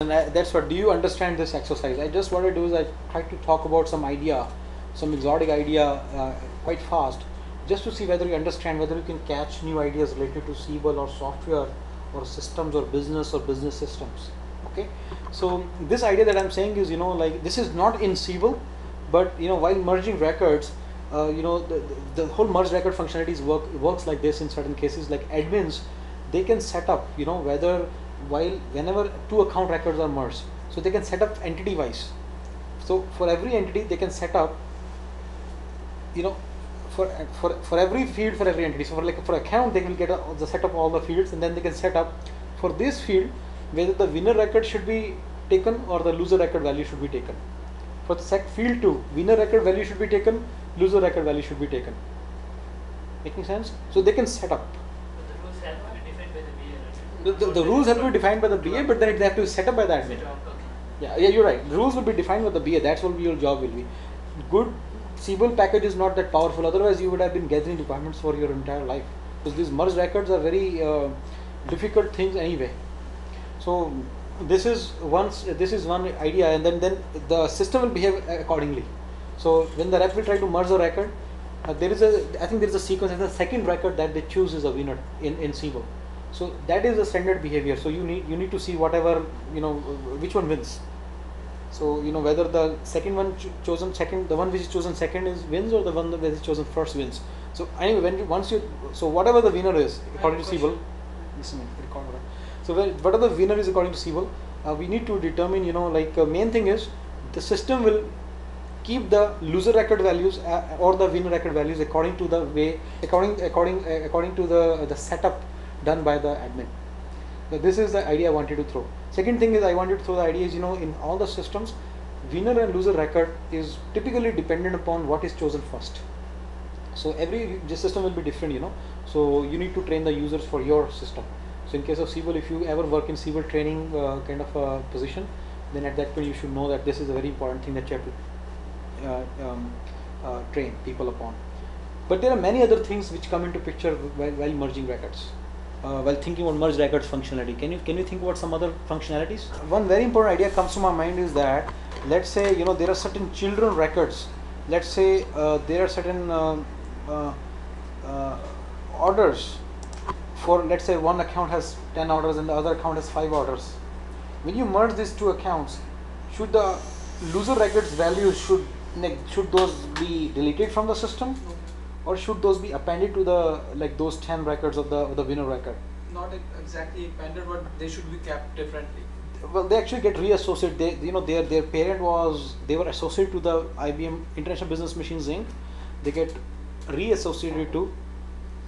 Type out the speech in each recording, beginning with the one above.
And that's what, do you understand this exercise? I just what I do is I try to talk about some idea, some exotic idea quite fast, just to see whether you understand, whether you can catch new ideas related to Siebel or software or systems or business systems. Okay, so this idea that I'm saying is, like, this is not in Siebel, but while merging records, the whole merge record functionalities works like this in certain cases. Like admins, they can set up, whenever two account records are merged, so they can set up entity wise. So for every entity they can set up, for every field, for every entity. So for account they will get the set up all the fields, and then they can set up for this field whether the winner record should be taken or the loser record value should be taken. For the field 2, winner record value should be taken, loser record value should be taken. Making sense? So they can set up. The rules have to be defined by the BA, but then they have to be set up by the admin. Yeah, you're right. The rules will be defined by the BA. That's what your job will be. Good Siebel package is not that powerful. Otherwise, you would have been gathering requirements for your entire life. Because these merge records are very difficult things anyway. So this is one idea, and then the system will behave accordingly. So when the rep will try to merge the record, I think there is a sequence, and the second record that they choose is a winner in Siebel. So that is the standard behavior. So you need to see whatever, which one wins. So whether the second one chosen second, the one which is chosen second wins, or the one that is chosen first wins. So anyway, so whatever the winner is according to Siebel, so whatever the winner is according to Siebel, we need to determine, main thing is the system will keep the loser record values or the winner record values according to the way, according to the setup done by the admin. So this is the idea I wanted to throw. Second thing is I wanted to throw the idea is, in all the systems, winner and loser record is typically dependent upon what is chosen first. So every system will be different, So you need to train the users for your system. So in case of Siebel, if you ever work in Siebel training kind of a position, then at that point you should know that this is a very important thing that you have to train people upon. But there are many other things which come into picture while merging records. While thinking about merge records functionality, can you think about some other functionalities? One very important idea comes to my mind is that, let's say there are certain children records. Let's say there are certain orders. For, let's say, one account has 10 orders and the other account has 5 orders. When you merge these two accounts, should the loser records values should those be deleted from the system, or should those be appended to the those 10 records of the winner record? Not exactly appended, but they should be kept differently. Well, they actually get reassociated. Their parent they were associated to the IBM International Business Machines Inc. They get reassociated to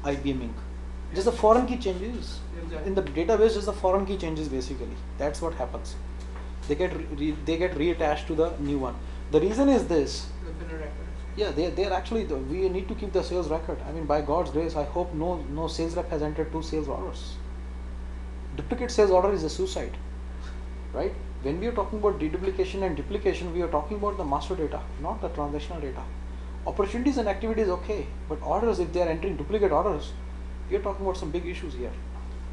IBM Inc. Just the foreign key changes. Exactly. In the database, just the foreign key changes basically. That's what happens. They get reattached to the new one. The reason is this. The winner record. Yeah, they're actually, we need to keep the sales record. I mean, by God's grace, I hope no sales rep has entered 2 sales orders. Duplicate sales order is a suicide, right? When we are talking about deduplication and duplication, we are talking about the master data, not the transactional data. Opportunities and activities, okay, but orders, if they are entering duplicate orders, we are talking about some big issues here.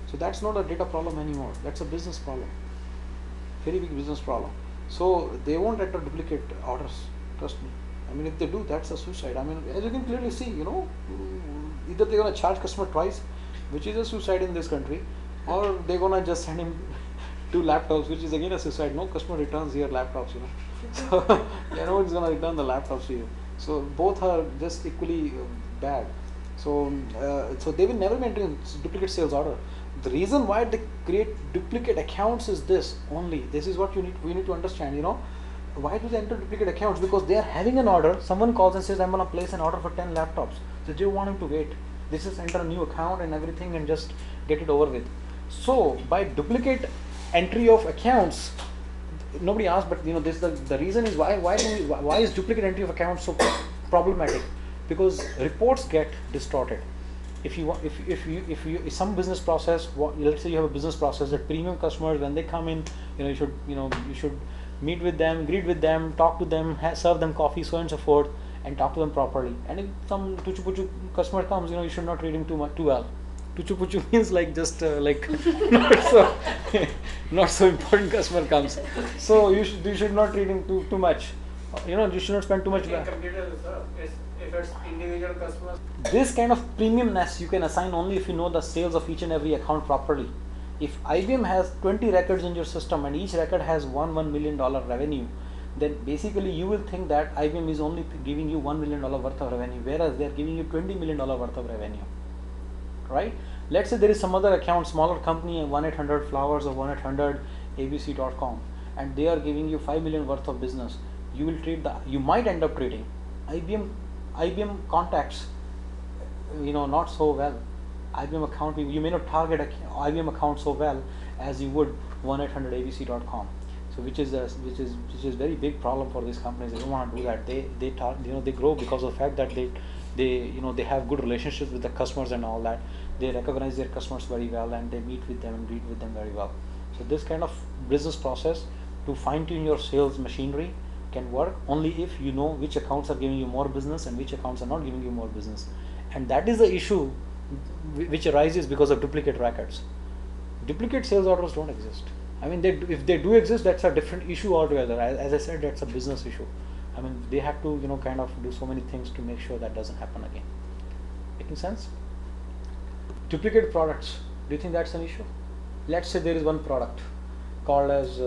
So that's not a data problem anymore. That's a business problem. Very big business problem. So they won't enter duplicate orders. Trust me. I mean, if they do, that's a suicide. I mean, as you can clearly see, either they're going to charge customer twice, which is a suicide in this country, or they're going to just send him 2 laptops, which is again a suicide. No customer returns here laptops, So, no one's going to return the laptops to you. So both are just equally bad. So they will never be entering duplicate sales order. The reason why they create duplicate accounts is this only. This is what we need to understand, Why do they enter duplicate accounts? Because they are having an order. Someone calls and says, I'm going to place an order for 10 laptops. So they want him to wait. This is enter a new account and everything and just get it over with. So by duplicate entry of accounts, nobody asked, but this the reason is why is duplicate entry of accounts so problematic? Because reports get distorted. If some business process, let's say you have a business process that premium customers, when they come in, you should meet with them, greet with them, talk to them, serve them coffee, so on and so forth, and talk to them properly. And if some tuchu-puchu customer comes, you should not treat him too well. Tuchu-puchu means like just so not so important customer comes. So you should not treat him too much. You should not spend too much. Computers, if it's individual customers. This kind of premiumness you can assign only if you know the sales of each and every account properly. If IBM has 20 records in your system and each record has $1 million revenue, then basically you will think that IBM is only giving you $1 million worth of revenue, whereas they are giving you $20 million worth of revenue, right? Let's say there is some other account, smaller company, 1-800-Flowers or 1-800-ABC.com, and they are giving you $5 million worth of business. You might end up treating IBM contacts, not so well. IBM account, you may not target IBM account so well as you would 1-800-ABC.com. So which is very big problem for these companies. They don't want to do that. They grow because of the fact that they have good relationships with the customers and all that. They recognize their customers very well and they meet with them and greet with them very well. So this kind of business process to fine tune your sales machinery can work only if you know which accounts are giving you more business and which accounts are not giving you more business. And that is the issue which arises because of duplicate records. Duplicate sales orders don't exist. I mean, if they do exist, that's a different issue altogether. As I said, that's a business issue. I mean, they have to, kind of do so many things to make sure that doesn't happen again. Making sense? Duplicate products. Do you think that's an issue? Let's say there is one product called as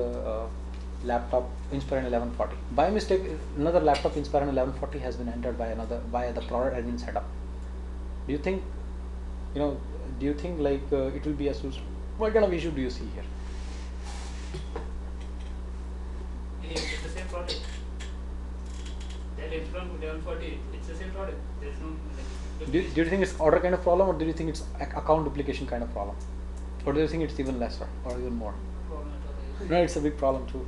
laptop Inspiron 1140. By mistake, another laptop Inspiron 1140 has been entered by the product has been set up. Do you think, it will be associated? What kind of issue do you see here? It's the same product. That Inspiron 1140, it's the same product. There's no do you think it's order kind of problem, or do you think it's account duplication kind of problem, or do you think it's even lesser or even more? No, it's a big problem too,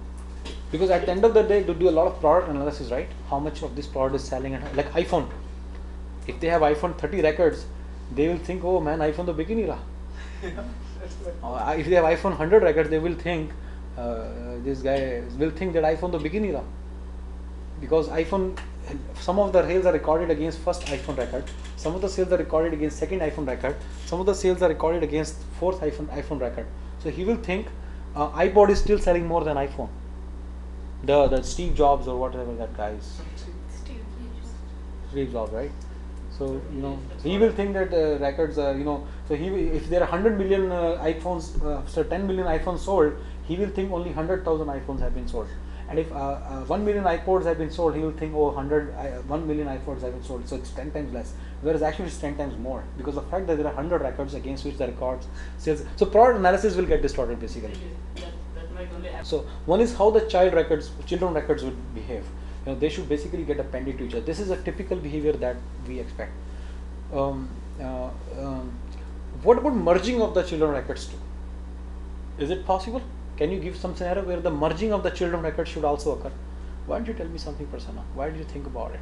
because at the end of the day, to do a lot of product analysis, right? How much of this product is selling, and like iPhone, if they have iPhone 30 records, they will think, oh man, iPhone the bikini ra. If they have iPhone 100 records, they will think this guy will think that iPhone the bikini ra, because iPhone, some of the sales are recorded against first iPhone record, some of the sales are recorded against second iPhone record, some of the sales are recorded against fourth iPhone record. So he will think iPod is still selling more than iPhone. The Steve Jobs or whatever that guy is. Steve Jobs, right? So he will think that records are so if there are 100 million iPhones, 10 million iPhones sold, he will think only 100,000 iPhones have been sold. And if 1 million iPods have been sold, he will think, oh, 1 million iPods have been sold, so it's 10 times less. Whereas actually it's 10 times more, because of the fact that there are 100 records against which the records sales. So product analysis will get distorted basically. That might only happen. So one is how the children records would behave. They should basically get appended to each other. This is a typical behavior that we expect. What about merging of the children records too? Is it possible? Can you give some scenario where the merging of the children records should also occur? Why don't you tell me something, Prasanna? Why did you think about it?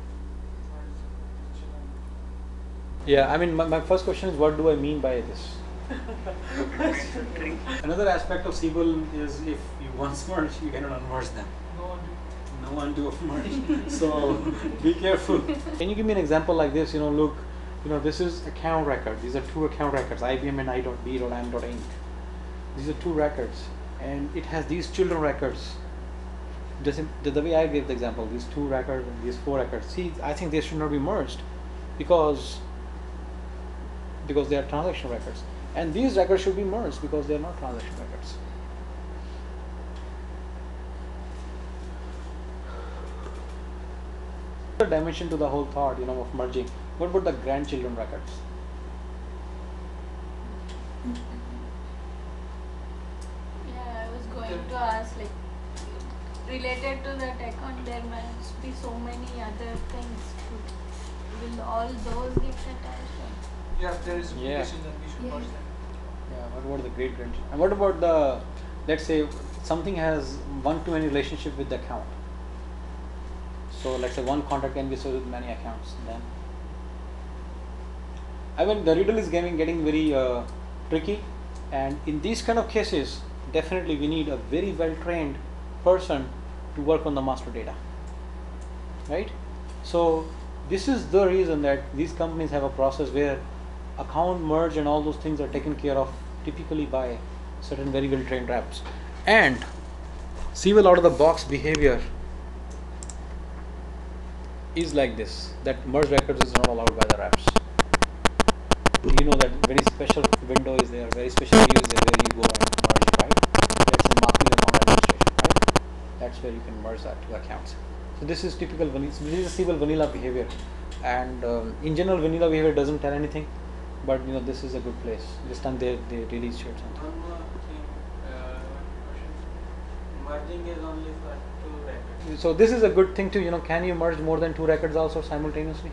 Yeah, I mean, my first question is, what do I mean by this? Another aspect of SQL is if you once merge, you cannot unmerge them. No undo merge. So be careful. Can you give me an example like this? Look, this is account record. These are two account records, IBM and I.B.M.Inc. These are two records, and it has these children records. Just the way I gave the example, these two records and these four records. See, I think they should not be merged because they are transaction records, and these records should be merged because they are not transaction records. The dimension to the whole thought, of merging. What about the grandchildren records? Yeah, I was going to ask, related to that account, there must be so many other things. Will all those get attached? Yeah, if there is duplication, then we should Yeah. merge them. Yeah, what about the great grandchildren? And what about let's say something has one-to-many relationship with the account. So let's say one contract can be sold with many accounts. Then, I mean, the riddle is getting very tricky, and in these kind of cases, definitely we need a very well-trained person to work on the master data, right? So this is the reason that these companies have a process where account merge and all those things are taken care of typically by certain very well-trained reps. And civil out of the box behavior is like this, that merge records is not allowed by the reps. You know that very special window is there, very special view is there where you go and merge, right? That's in marketing account administration, right? That's where you can merge that two accounts. So this is typical this is a civil vanilla behavior, and in general vanilla behavior doesn't tell anything, but you know this is a good place. This time they really shared something. One more thing, merging is only for 2 records. So this is a good thing too. You know, can you merge more than 2 records also simultaneously?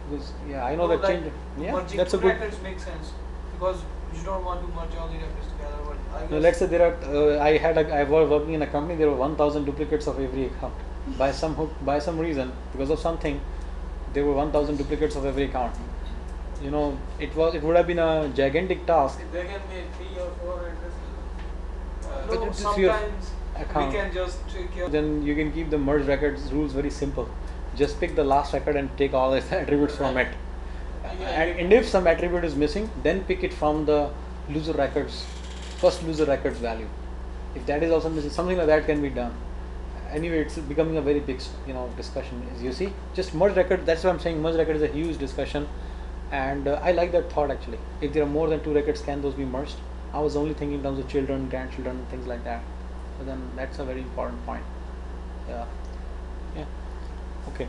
Because yeah, I know that like change. Yeah, merging that's a 2 good. records makes sense because you don't want to merge all the records together. But I Now guess let's say there are. I was working in a company. There were 1,000 duplicates of every account. By some reason, because of something, there were 1,000 duplicates of every account. You know, it would have been a gigantic task. there can be 3 or 4 addresses. But No, it's your sometimes account. we can just take your. Then you can keep the merge records rules very simple. Just pick the last record and take all its attributes from it. And if some attribute is missing, then pick it from the loser records, first loser records value. If that is also missing, something like that can be done. Anyway, it's becoming a very big, discussion. As you see, just merge record. That's what I'm saying. Merge record is a huge discussion, and I like that thought actually. If there are more than 2 records, can those be merged? I was only thinking in terms of children, grandchildren, things like that. But then that's a very important point. Yeah. Okay.